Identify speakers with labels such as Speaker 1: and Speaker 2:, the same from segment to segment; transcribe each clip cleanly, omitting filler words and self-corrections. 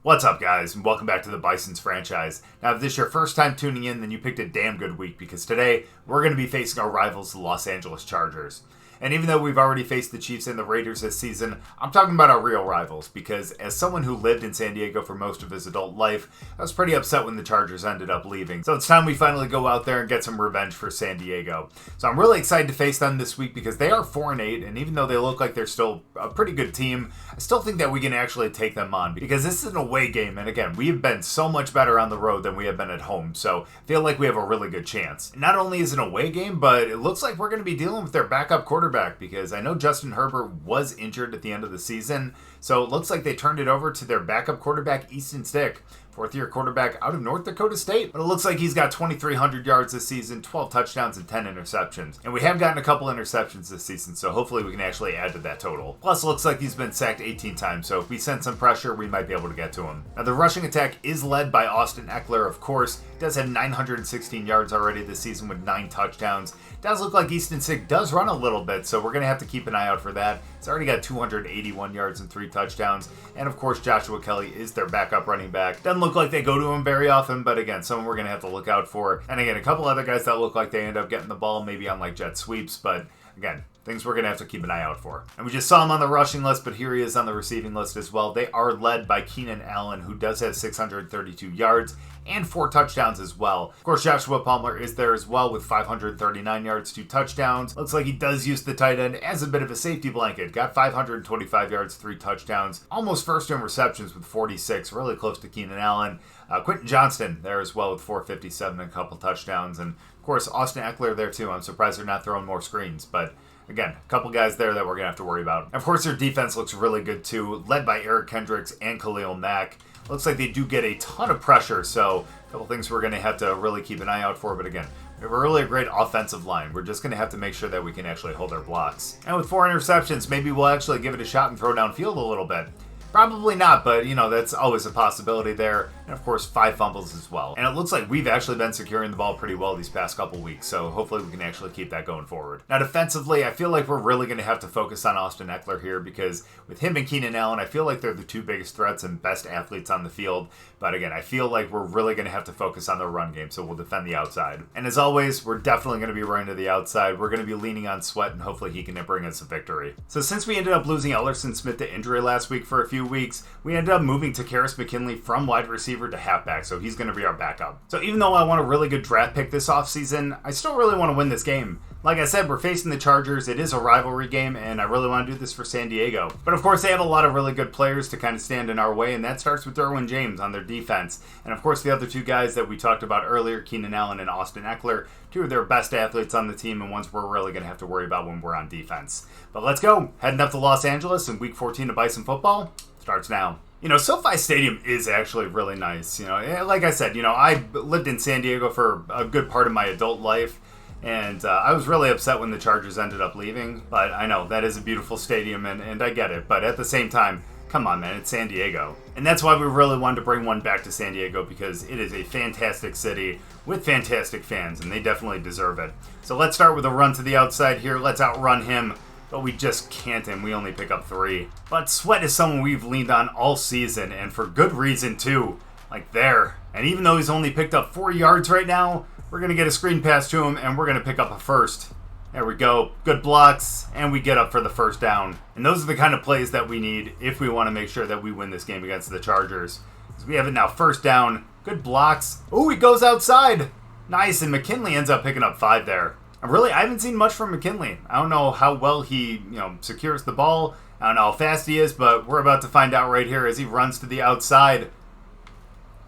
Speaker 1: What's up, guys, and welcome back to the Bisons franchise. Now, if this is your first time tuning in, then you picked a damn good week, because today we're going to be facing our rivals, the Los Angeles Chargers. And even though we've already faced the Chiefs and the Raiders this season, I'm talking about our real rivals, because as someone who lived in San Diego for most of his adult life, I was pretty upset when the Chargers ended up leaving. So it's time we finally go out there and get some revenge for San Diego. So I'm really excited to face them this week because they are 4-8, and even though they look like they're still a pretty good team, I still think that we can actually take them on, because this is an away game, and again, we have been so much better on the road than we have been at home, so I feel like we have a really good chance. Not only is it an away game, but it looks like we're going to be dealing with their backup quarterback, because I know Justin Herbert was injured at the end of the season, so it looks like they turned it over to their backup quarterback, Easton Stick, fourth-year quarterback out of North Dakota State. But it looks like he's got 2,300 yards this season, 12 touchdowns, and 10 interceptions. And we have gotten a couple interceptions this season, so hopefully we can actually add to that total. Plus, it looks like he's been sacked 18 times, so if we send some pressure, we might be able to get to him. Now, the rushing attack is led by Austin Eckler, of course. He does have 916 yards already this season with 9 touchdowns. It does look like Easton Stick does run a little bit, so we're going to have to keep an eye out for that. He's already got 281 yards and 3 touchdowns. And of course, Joshua Kelly is their backup running back. Doesn't look like they go to him very often, but again, someone we're going to have to look out for. And again, a couple other guys that look like they end up getting the ball, maybe on like jet sweeps, but again, things we're going to have to keep an eye out for. And we just saw him on the rushing list, but here he is on the receiving list as well. They are led by Keenan Allen, who does have 632 yards and 4 touchdowns as well. Of course, Joshua Palmer is there as well with 539 yards, 2 touchdowns. Looks like he does use the tight end as a bit of a safety blanket. Got 525 yards, 3 touchdowns. Almost first in receptions with 46, really close to Keenan Allen. Quentin Johnston there as well with 457 and a couple touchdowns. And of course, Austin Eckler there too. I'm surprised they're not throwing more screens, but again, a couple guys there that we're going to have to worry about. Of course, their defense looks really good too, led by Eric Kendricks and Khalil Mack. Looks like they do get a ton of pressure, so a couple things we're going to have to really keep an eye out for. But again, we have a really great offensive line. We're just going to have to make sure that we can actually hold our blocks. And with 4 interceptions, maybe we'll actually give it a shot and throw downfield a little bit. Probably not, but, that's always a possibility there. And, of course, 5 fumbles as well. And it looks like we've actually been securing the ball pretty well these past couple weeks, so hopefully we can actually keep that going forward. Now, defensively, I feel like we're really going to have to focus on Austin Eckler here, because with him and Keenan Allen, I feel like they're the 2 biggest threats and best athletes on the field. But again, I feel like we're really going to have to focus on the run game, so we'll defend the outside. And as always, we're definitely going to be running to the outside. We're going to be leaning on Sweat, and hopefully he can bring us a victory. So since we ended up losing Ellerson Smith to injury last week for a few weeks, we ended up moving Takkarist McKinley from wide receiver to halfback, so he's going to be our backup. So even though I want a really good draft pick this offseason, I still really want to win this game. Like I said, we're facing the Chargers. It is a rivalry game, and I really want to do this for San Diego. But of course, they have a lot of really good players to kind of stand in our way, and that starts with Derwin James on their defense. And of course, the other 2 guys that we talked about earlier, Keenan Allen and Austin Eckler, 2 of their best athletes on the team, and ones we're really going to have to worry about when we're on defense. But let's go. Heading up to Los Angeles in Week 14 of Bison football starts now. SoFi Stadium is actually really nice. Like I said, I lived in San Diego for a good part of my adult life, and I was really upset when the Chargers ended up leaving. But I know that is a beautiful stadium, and I get it. But at the same time, come on, man, it's San Diego. And that's why we really wanted to bring one back to San Diego, because it is a fantastic city with fantastic fans, and they definitely deserve it. So let's start with a run to the outside here. Let's outrun him. But we just can't, and we only pick up 3. But Sweat is someone we've leaned on all season, and for good reason too. Like there. And even though he's only picked up 4 yards right now, we're going to get a screen pass to him, and we're going to pick up a first. There we go. Good blocks, and we get up for the first down. And those are the kind of plays that we need if we want to make sure that we win this game against the Chargers. So we have it now, first down. Good blocks. Oh, he goes outside. Nice, and McKinley ends up picking up 5 there. I haven't seen much from McKinley. I don't know how well he, secures the ball. I don't know how fast he is, but we're about to find out right here as he runs to the outside.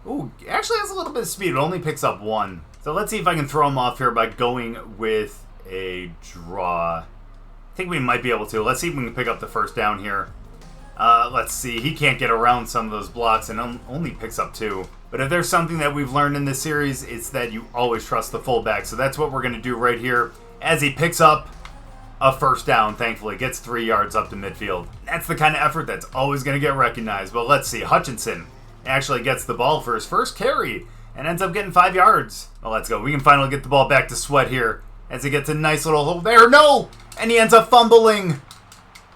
Speaker 1: Ooh, actually has a little bit of speed. It only picks up 1. So let's see if I can throw him off here by going with a draw. I think we might be able to. Let's see if we can pick up the first down here. Let's see. He can't get around some of those blocks and only picks up 2. But if there's something that we've learned in this series, it's that you always trust the fullback. So that's what we're going to do right here as he picks up a first down, thankfully. Gets 3 yards up to midfield. That's the kind of effort that's always going to get recognized. But let's see. Hutchinson actually gets the ball for his first carry and ends up getting 5 yards. Well, let's go. We can finally get the ball back to Sweat here as he gets a nice little hole there. No! And he ends up fumbling.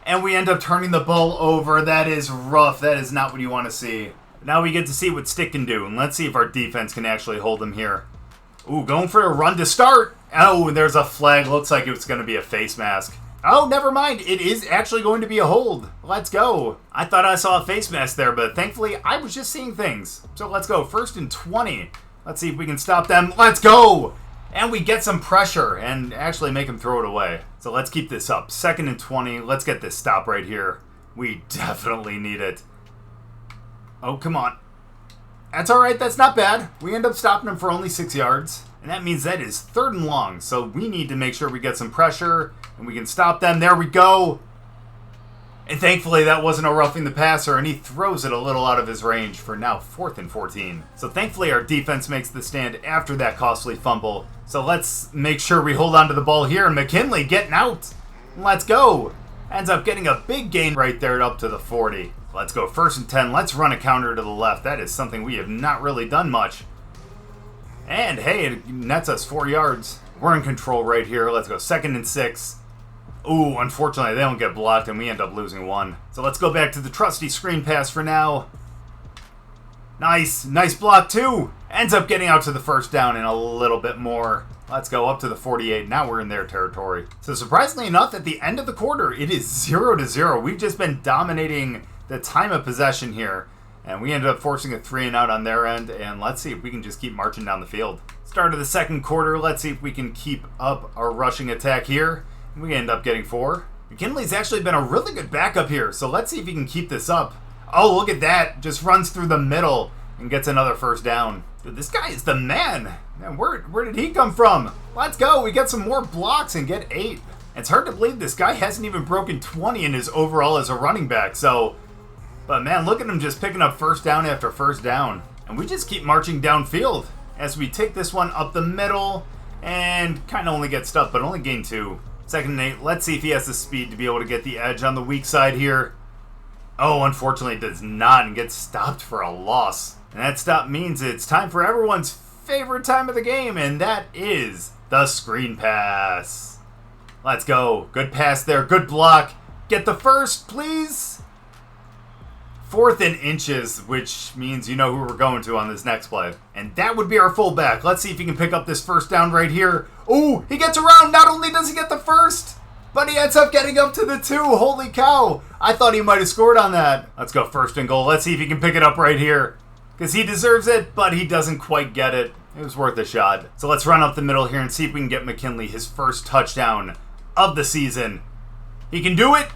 Speaker 1: And we end up turning the ball over. That is rough. That is not what you want to see. Now we get to see what Stick can do, and let's see if our defense can actually hold him here. Ooh, going for a run to start. Oh, and there's a flag. Looks like it's going to be a face mask. Oh, never mind. It is actually going to be a hold. Let's go. I thought I saw a face mask there, but thankfully I was just seeing things. So let's go. 1st and 20. Let's see if we can stop them. Let's go. And we get some pressure and actually make them throw it away. So let's keep this up. 2nd and 20. Let's get this stop right here. We definitely need it. Oh, come on. That's all right. That's not bad. We end up stopping them for only 6 yards. And that means that is 3rd and long. So we need to make sure we get some pressure and we can stop them. There we go. And thankfully that wasn't a roughing the passer, and he throws it a little out of his range for now 4th and 14. So thankfully our defense makes the stand after that costly fumble. So let's make sure we hold on to the ball here, and McKinley getting out. Let's go. Ends up getting a big gain right there up to the 40. Let's go 1st and 10. Let's run a counter to the left. That is something we have not really done much. And hey, it nets us 4 yards. We're in control right here. Let's go 2nd and 6. Ooh, unfortunately, they don't get blocked, and we end up losing 1. So let's go back to the trusty screen pass for now. Nice block too. Ends up getting out to the 1st down and a little bit more. Let's go up to the 48. Now we're in their territory. So surprisingly enough, at the end of the quarter, it is 0-0. We've just been dominating the time of possession here. And we ended up forcing a 3 and out on their end. And let's see if we can just keep marching down the field. Start of the 2nd quarter. Let's see if we can keep up our rushing attack here. We end up getting 4. McKinley's actually been a really good backup here. So let's see if he can keep this up. Oh, look at that. Just runs through the middle and gets another 1st down. Dude, this guy is the man. Man, where did he come from? Let's go. We get some more blocks and get 8. It's hard to believe this guy hasn't even broken 20 in his overall as a running back. But man, look at him just picking up 1st down after 1st down. And we just keep marching downfield as we take this one up the middle and kind of only get stuck, but only gain 2. 2nd and 8. Let's see if he has the speed to be able to get the edge on the weak side here. Oh, unfortunately it does not and gets stopped for a loss. And that stop means it's time for everyone's favorite time of the game, and that is the screen pass. Let's go. Good pass there. Good block. Get the 1st, please. 4th and inches, which means you know who we're going to on this next play. And that would be our fullback. Let's see if he can pick up this 1st down right here. Oh, he gets around. Not only does he get the 1st, but he ends up getting up to the 2. Holy cow. I thought he might have scored on that. Let's go 1st and goal. Let's see if he can pick it up right here, because he deserves it, but he doesn't quite get it. It was worth a shot. So let's run up the middle here and see if we can get McKinley his 1st touchdown of the season. He can do it.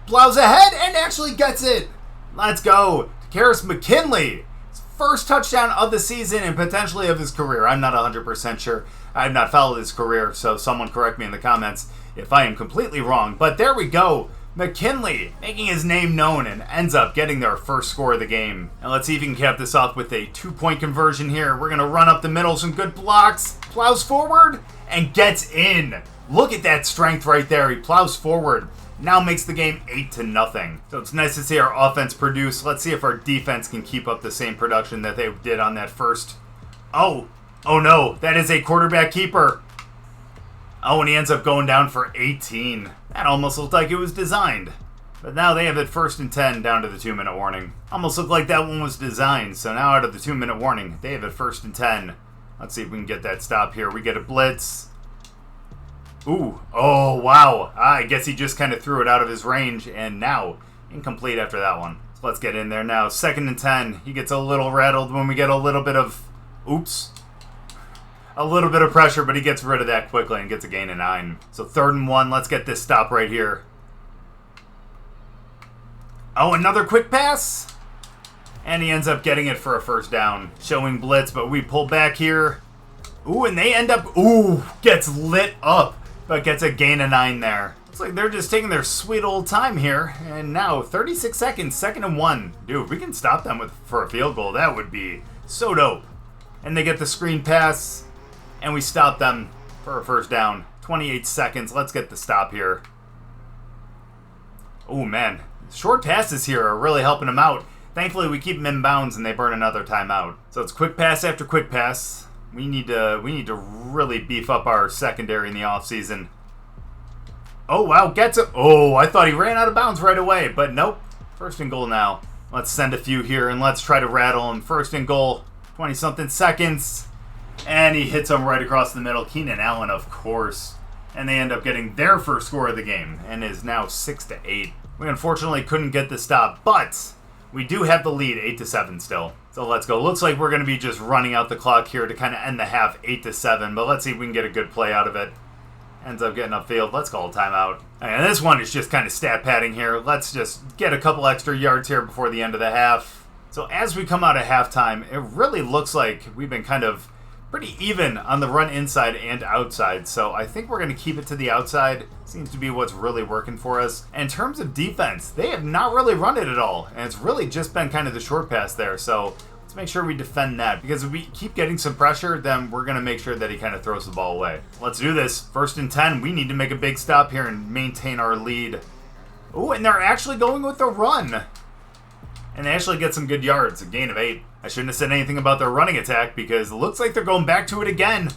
Speaker 1: Plows ahead and actually gets it. Let's go. Karis McKinley. His 1st touchdown of the season and potentially of his career. I'm not 100% sure. I have not followed his career, so someone correct me in the comments if I am completely wrong. But there we go. McKinley making his name known and ends up getting their 1st score of the game. And let's see if he can cap this off with a 2-point conversion here. We're going to run up the middle, some good blocks. Plows forward and gets in. Look at that strength right there. He plows forward. Now makes the game 8-0. So it's nice to see our offense produce. Let's see if our defense can keep up the same production that they did on that 1st. Oh no, that is a quarterback keeper. Oh, and he ends up going down for 18. That almost looked like it was designed. But now they have it 1st and 10 down to the 2-minute warning. Almost looked like that one was designed. So now out of the 2-minute warning, they have it 1st and 10. Let's see if we can get that stop here. We get a blitz. Ooh, oh wow. I guess he just kind of threw it out of his range, and now incomplete after that one. So let's get in there now. 2nd and 10. He gets a little rattled when we get a little bit of, a little bit of pressure, but he gets rid of that quickly and gets a gain of 9. So 3rd and 1. Let's get this stop right here. Oh, another quick pass. And he ends up getting it for a 1st down. Showing blitz, but we pull back here. Ooh, and they end up, gets lit up, but gets a gain of 9 there. Looks like they're just taking their sweet old time here. And now 36 seconds, 2nd and 1. Dude, if we can stop them for a field goal, that would be so dope. And they get the screen pass, and we stop them for a 1st down. 28 seconds. Let's get the stop here. Oh, man. Short passes here are really helping them out. Thankfully, we keep them in bounds, and they burn another timeout. So it's quick pass after quick pass. We need to really beef up our secondary in the offseason. Oh, wow. Gets it. Oh, I thought he ran out of bounds right away, but nope. 1st and goal now. Let's send a few here, and let's try to rattle him. First and goal, 20-something seconds. And he hits him right across the middle. Keenan Allen, of course. And they end up getting their first score of the game, and is now 6-8. We unfortunately couldn't get the stop, but we do have the lead, 8-7 still. So let's go. Looks like we're going to be just running out the clock here to kind of end the half 8-7, but let's see if we can get a good play out of it. Ends up getting upfield. Let's call a timeout. And this one is just kind of stat padding here. Let's just get a couple extra yards here before the end of the half. So as we come out of halftime, it really looks like we've been kind of pretty even on the run inside and outside. So I think we're going to keep it to the outside. Seems to be what's really working for us. And in terms of defense, they have not really run it at all. And it's really just been kind of the short pass there. So let's make sure we defend that, because if we keep getting some pressure, then we're going to make sure that he kind of throws the ball away. Let's do this. 1st and 10. We need to make a big stop here and maintain our lead. Oh, and they're actually going with the run. And they actually get some good yards, a gain of 8. I shouldn't have said anything about their running attack, because it looks like they're going back to it again.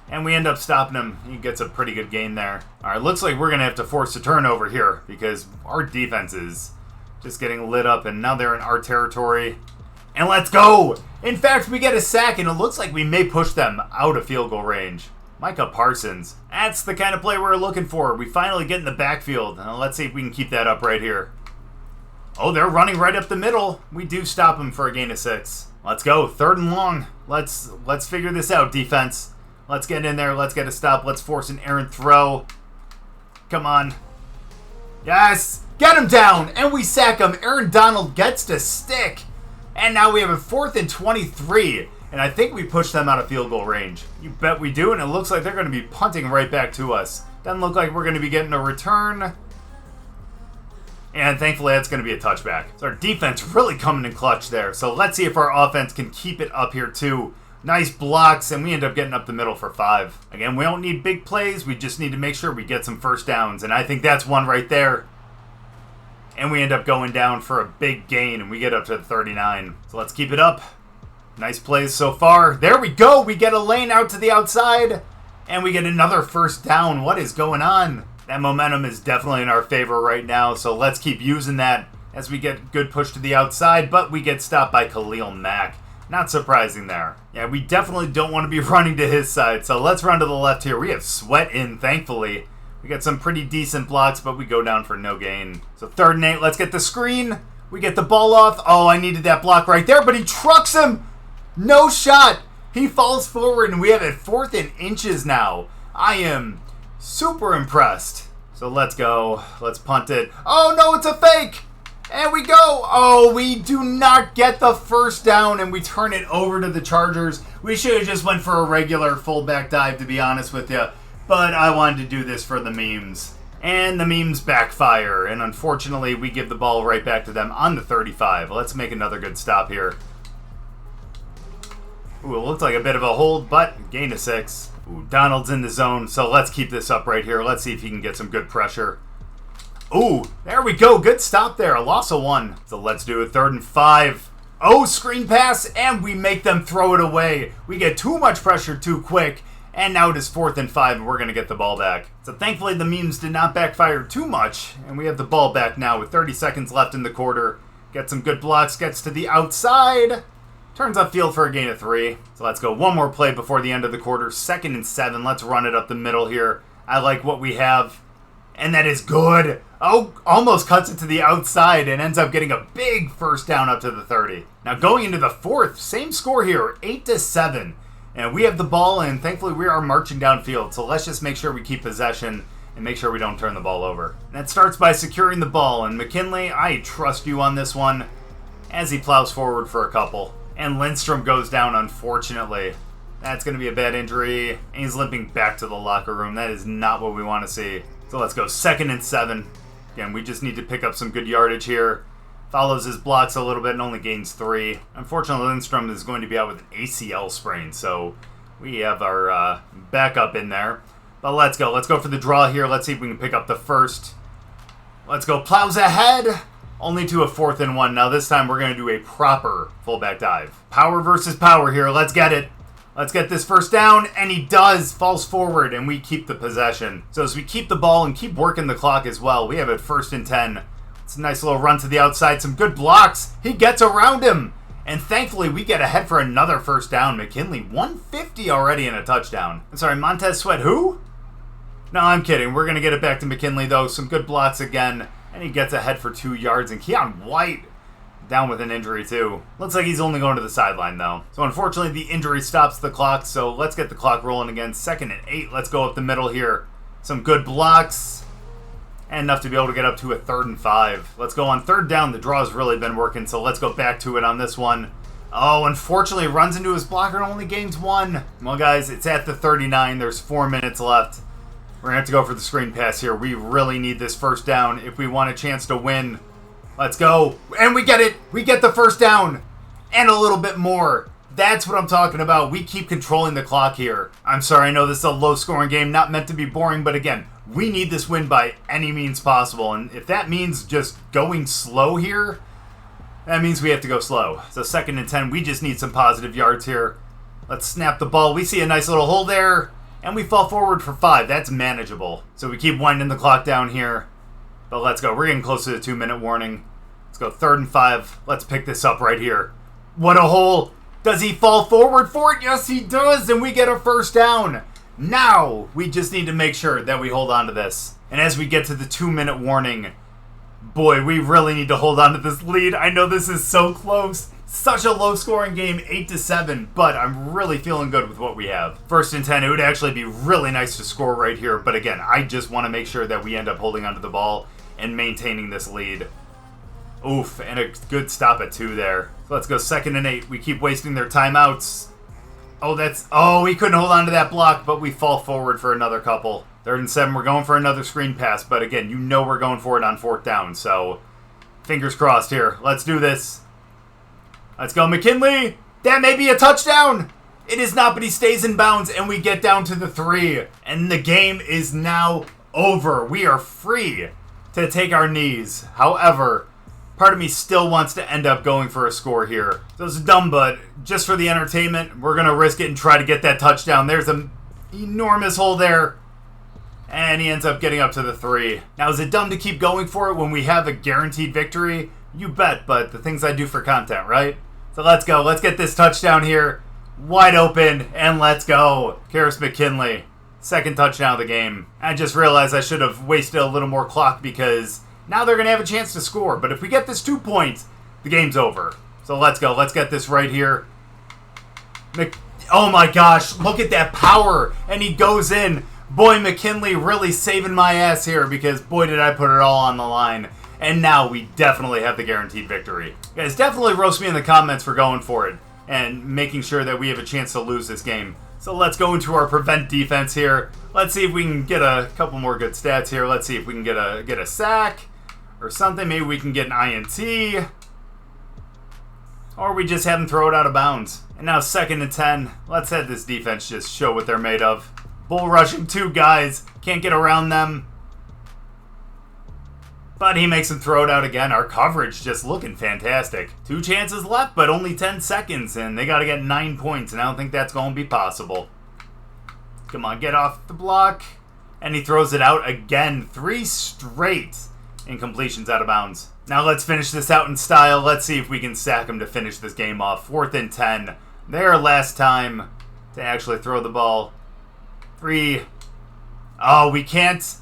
Speaker 1: And we end up stopping him. He gets a pretty good gain there. All right, looks like we're going to have to force a turnover here, because our defense is just getting lit up, and now they're in our territory. And let's go! In fact, we get a sack, and it looks like we may push them out of field goal range. Micah Parsons. That's the kind of play we're looking for. We finally get in the backfield. Now let's see if we can keep that up right here. Oh, they're running right up the middle. We do stop them for a gain of 6. Let's go. 3rd and long. Let's figure this out, defense. Let's get in there. Let's get a stop. Let's force an errant throw. Come on. Yes! Get him down! And we sack him. Aaron Donald gets to stick. And now we have a 4th and 23. And I think we pushed them out of field goal range. You bet we do. And it looks like they're going to be punting right back to us. Doesn't look like we're going to be getting a return. And thankfully, that's going to be a touchback. So our defense really coming in clutch there. So let's see if our offense can keep it up here too. Nice blocks, and we end up getting up the middle for 5. Again, we don't need big plays. We just need to make sure we get some first downs. And I think that's one right there. And we end up going down for a big gain, and we get up to the 39. So let's keep it up. Nice plays so far. There we go. We get a lane out to the outside, and we get another first down. What is going on? That momentum is definitely in our favor right now, so let's keep using that as we get good push to the outside, but we get stopped by Khalil Mack. Not surprising there. Yeah, we definitely don't want to be running to his side, so let's run to the left here. We have Sweat in, thankfully. We got some pretty decent blocks, but we go down for no gain. So 3rd and 8, let's get the screen. We get the ball off. Oh, I needed that block right there, but he trucks him. No shot. He falls forward, and we have it 4th and inches now. I am super impressed. So let's go. Let's punt it. Oh, no, it's a fake. And we go. Oh, we do not get the first down, and we turn it over to the Chargers. We should have just went for a regular fullback dive, to be honest with you. But I wanted to do this for the memes. And the memes backfire. And unfortunately, we give the ball right back to them on the 35. Let's make another good stop here. Ooh, it looks like a bit of a hold, but gain of 6. Ooh, Donald's in the zone, so let's keep this up right here. Let's see if he can get some good pressure. Ooh, there we go. Good stop there. A loss of 1. So let's do a 3rd and 5. Oh, screen pass, and we make them throw it away. We get too much pressure too quick, and now it is 4th and 5, and we're going to get the ball back. So thankfully, the memes did not backfire too much, and we have the ball back now with 30 seconds left in the quarter. Get some good blocks, gets to the outside. Turns upfield for a gain of 3. So let's go one more play before the end of the quarter. 2nd and 7. Let's run it up the middle here. I like what we have. And that is good. Oh, almost cuts it to the outside and ends up getting a big first down up to the 30. Now going into the 4th, same score here, 8-7. And we have the ball, and thankfully we are marching downfield. So let's just make sure we keep possession and make sure we don't turn the ball over. And that starts by securing the ball. And McKinley, I trust you on this one as he plows forward for a couple. And Lindstrom goes down, unfortunately. That's going to be a bad injury. And he's limping back to the locker room. That is not what we want to see. So let's go 2nd and 7. Again, we just need to pick up some good yardage here. Follows his blocks a little bit and only gains 3. Unfortunately, Lindstrom is going to be out with an ACL sprain. So we have our backup in there. But let's go. Let's go for the draw here. Let's see if we can pick up the first. Let's go. Plows ahead. Only to a 4th and 1. Now this time we're going to do a proper fullback dive. Power versus power here. Let's get it. Let's get this first down. And he does. Falls forward. And we keep the possession. So as we keep the ball and keep working the clock as well, we have it 1st and 10 It's a nice little run to the outside. Some good blocks. He gets around him. And thankfully, we get ahead for another first down. McKinley, 150 already in a touchdown. I'm sorry, Montez Sweat, who? No, I'm kidding. We're going to get it back to McKinley, though. Some good blocks again. And he gets ahead for 2 yards. And Keon White down with an injury, too. Looks like he's only going to the sideline, though. So, unfortunately, the injury stops the clock. So, let's get the clock rolling again. 2nd and 8. Let's go up the middle here. Some good blocks. And enough to be able to get up to a 3rd and 5. Let's go on 3rd down. The draw's really been working, so let's go back to it on this one. Oh, unfortunately, runs into his blocker and only gains 1. Well, guys, it's at the 39. There's 4 minutes left. We're going to have to go for the screen pass here. We really need this first down if we want a chance to win. Let's go. And we get it. We get the first down. And a little bit more. That's what I'm talking about. We keep controlling the clock here. I'm sorry, I know this is a low-scoring game, not meant to be boring, but again, we need this win by any means possible. And if that means just going slow here, that means we have to go slow. So 2nd and 10, we just need some positive yards here. Let's snap the ball. We see a nice little hole there, and we fall forward for 5. That's manageable. So we keep winding the clock down here. But let's go. We're getting close to the 2-minute warning. Let's go 3rd and 5. Let's pick this up right here. What a hole. Does he fall forward for it? Yes, he does, and we get a first down. Now, we just need to make sure that we hold on to this. And as we get to the 2-minute warning, boy, we really need to hold on to this lead. I know this is so close. Such a low-scoring game, 8-7, but I'm really feeling good with what we have. 1st and 10, it would actually be really nice to score right here, but again, I just want to make sure that we end up holding onto the ball and maintaining this lead. Oof, and a good stop at 2 there. So let's go 2nd and 8. We keep wasting their timeouts. Oh, we couldn't hold on to that block, but we fall forward for another couple. 3rd and 7, we're going for another screen pass, but again, you know we're going for it on 4th down, so fingers crossed here. Let's do this. Let's go, McKinley. That may be a touchdown. It is not, but he stays in bounds, and we get down to the 3. And the game is now over. We are free to take our knees. However, part of me still wants to end up going for a score here. So it's dumb, but just for the entertainment, we're going to risk it and try to get that touchdown. There's an enormous hole there. And he ends up getting up to the 3. Now, is it dumb to keep going for it when we have a guaranteed victory? You bet, but the things I do for content, right? So let's go. Let's get this touchdown here. Wide open, and let's go. Karis McKinley, 2nd touchdown of the game. I just realized I should have wasted a little more clock because now they're going to have a chance to score. But if we get this 2 points, the game's over. So let's go. Let's get this right here. Oh my gosh, look at that power. And he goes in. Boy, McKinley really saving my ass here because boy, did I put it all on the line. And now we definitely have the guaranteed victory. Guys, definitely roast me in the comments for going for it and making sure that we have a chance to lose this game. So let's go into our prevent defense here. Let's see if we can get a couple more good stats here. Let's see if we can get a sack or something. Maybe we can get an INT. Or we just have them throw it out of bounds. And now 2nd and 10. Let's have this defense just show what they're made of. Bull rushing 2 guys. Can't get around them. But he makes him throw it out again. Our coverage just looking fantastic. 2 chances left, but only 10 seconds. And they got to get 9 points. And I don't think that's going to be possible. Come on, get off the block. And he throws it out again. 3 straight incompletions out of bounds. Now let's finish this out in style. Let's see if we can sack him to finish this game off. 4th and 10. Their last time to actually throw the ball. 3. Oh, we can't.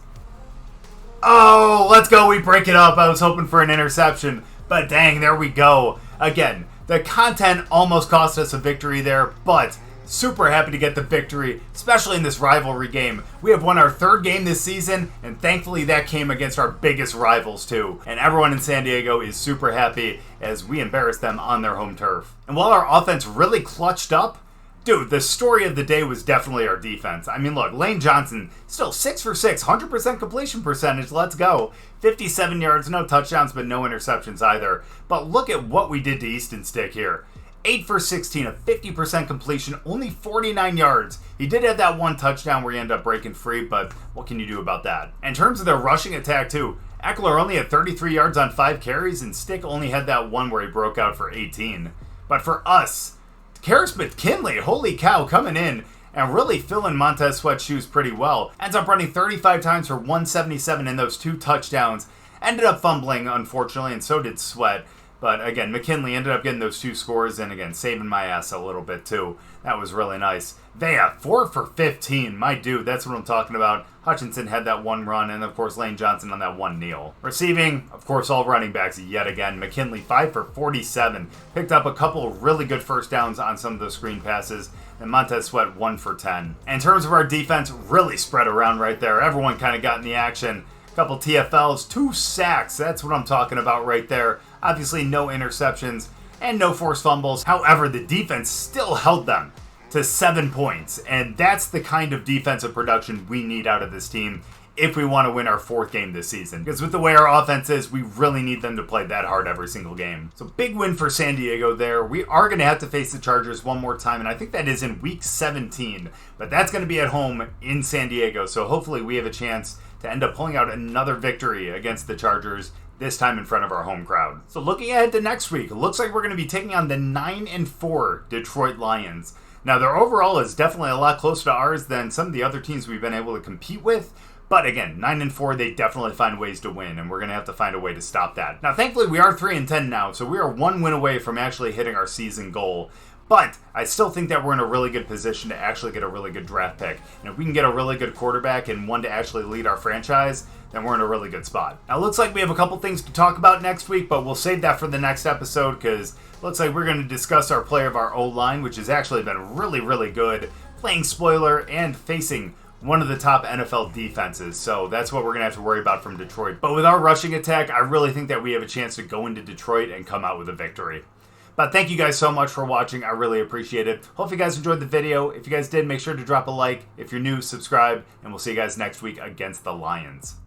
Speaker 1: Oh, let's go. We break it up. I was hoping for an interception. But dang, there we go. Again, the content almost cost us a victory there, but super happy to get the victory, especially in this rivalry game. We have won our 3rd game this season, and thankfully that came against our biggest rivals too. And everyone in San Diego is super happy as we embarrassed them on their home turf. And while our offense really clutched up, dude, the story of the day was definitely our defense. I mean, look, Lane Johnson, still 6 for 6, 100% completion percentage, let's go. 57 yards, no touchdowns, but no interceptions either. But look at what we did to Easton Stick here. 8 for 16, a 50% completion, only 49 yards. He did have that 1 touchdown where he ended up breaking free, but what can you do about that? In terms of their rushing attack, too, Eckler only had 33 yards on 5 carries, and Stick only had that 1 where he broke out for 18. But for us, Karis McKinley, holy cow, coming in and really filling Montez Sweat's shoes pretty well. Ends up running 35 times for 177 in those 2 touchdowns. ended up fumbling, unfortunately, and so did Sweat. But again, McKinley ended up getting those 2 scores and again, saving my ass a little bit too. That was really nice. Vea, 4 for 15. My dude, that's what I'm talking about. Hutchinson had that 1 run, and of course Lane Johnson on that 1 kneel. Receiving, of course, all running backs yet again. McKinley, 5 for 47. Picked up a couple of really good first downs on some of those screen passes. And Montez Sweat, 1 for 10. In terms of our defense, really spread around right there. Everyone kind of got in the action. Couple TFLs, 2 sacks. That's what I'm talking about right there. Obviously, no interceptions and no forced fumbles. However, the defense still held them to 7 points. And that's the kind of defensive production we need out of this team if we want to win our 4th game this season. Because with the way our offense is, we really need them to play that hard every single game. So big win for San Diego there. We are going to have to face the Chargers one more time, and I think that is in week 17. But that's going to be at home in San Diego, so hopefully we have a chance to end up pulling out another victory against the Chargers, this time in front of our home crowd. So looking ahead to next week, it looks like we're going to be taking on the 9-4 Detroit Lions. Now, their overall is definitely a lot closer to ours than some of the other teams we've been able to compete with. But again, 9-4, they definitely find ways to win, and we're going to have to find a way to stop that. Now, thankfully, we are 3-10 now, so we are 1 win away from actually hitting our season goal. But I still think that we're in a really good position to actually get a really good draft pick. And if we can get a really good quarterback and one to actually lead our franchise, then we're in a really good spot. Now, it looks like we have a couple things to talk about next week, but we'll save that for the next episode because it looks like we're going to discuss our play of our O-line, which has actually been really, really good, playing spoiler and facing one of the top NFL defenses. So that's what we're going to have to worry about from Detroit. But with our rushing attack, I really think that we have a chance to go into Detroit and come out with a victory. But thank you guys so much for watching. I really appreciate it. Hope you guys enjoyed the video. If you guys did, make sure to drop a like. If you're new, subscribe. And we'll see you guys next week against the Lions.